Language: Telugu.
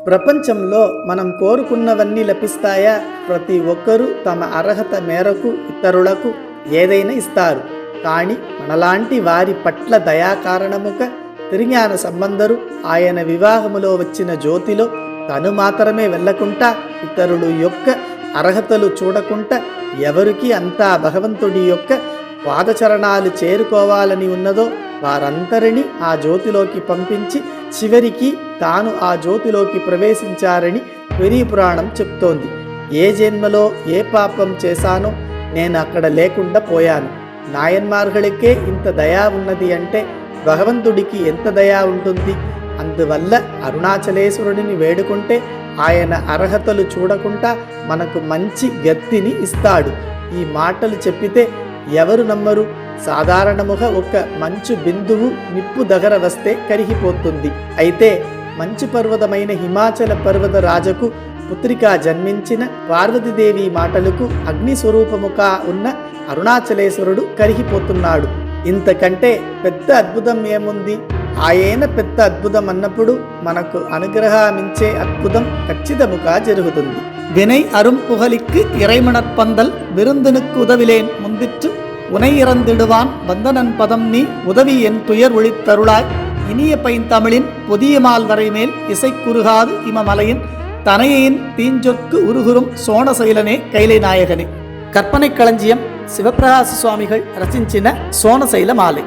ప్రపంచంలో మనం కోరుకున్నవన్నీ లభిస్తాయా? ప్రతి ఒక్కరూ తమ అర్హత మేరకు ఇతరులకు ఏదైనా ఇస్తారు. కానీ మనలాంటి వారి పట్ల దయా కారణముగా తిరుజ్ఞాన సంబంధరు ఆయన వివాహములో వచ్చిన జ్యోతిలో తను మాత్రమే వెళ్ళకుండా ఇతరులు యొక్క అర్హతలు చూడకుండా ఎవరికి అంతా భగవంతుడి యొక్క పాదచరణాలు చేరుకోవాలని ఉన్నదో వారందరినీ ఆ జ్యోతిలోకి పంపించి చివరికి తాను ఆ జ్యోతిలోకి ప్రవేశించారని పెరి పురాణం చెప్తోంది. ఏ జన్మలో ఏ పాపం చేశానో నేను అక్కడ లేకుండా పోయాను. నాయన్మార్గళికే ఇంత దయా ఉన్నది అంటే భగవంతుడికి ఎంత దయా ఉంటుంది. అందువల్ల అరుణాచలేశ్వరుడిని వేడుకుంటే ఆయన అర్హతలు చూడకుండా మనకు మంచి గతిని ఇస్తాడు. ఈ మాటలు చెప్పితే ఎవరు నమ్మరు? సాధారణముగా ఒక మంచు బిందువు నిప్పు దగ్గర వస్తే కరిగిపోతుంది. అయితే మంచు పర్వతమైన హిమాచల పర్వత రాజకు పుత్రిక జన్మించిన పార్వతీదేవి మాటలకు అగ్ని స్వరూపముగా ఉన్న అరుణాచలేశ్వరుడు కరిగిపోతున్నాడు. ఇంతకంటే పెద్ద అద్భుతం ఏముంది? ఆయన పెద్ద అద్భుతం అన్నప్పుడు మనకు అనుగ్రహమించే అద్భుతం ఖచ్చితముగా జరుగుతుంది. வினை அரும் புகழிக்கு இறைமணற்பந்தல் விருந்தினுக்கு உதவிலேன் முந்திற்று உனை இறந்திடுவான் வந்தனன் பதம் நீ உதவி என் துயர் ஒழித்தருளாய் இனிய பைந்தமிழின் புதிய மால் வரைமேல் இசைக்குறுகாது இமமலையின் தனையின் தீஞ்சொற்கு உருகுறும் சோணசைலனே கைலை நாயகனே. கற்பனை களஞ்சியம் சிவப்பிரகாச சுவாமிகள் ரచించిన సోనశైల మాలై.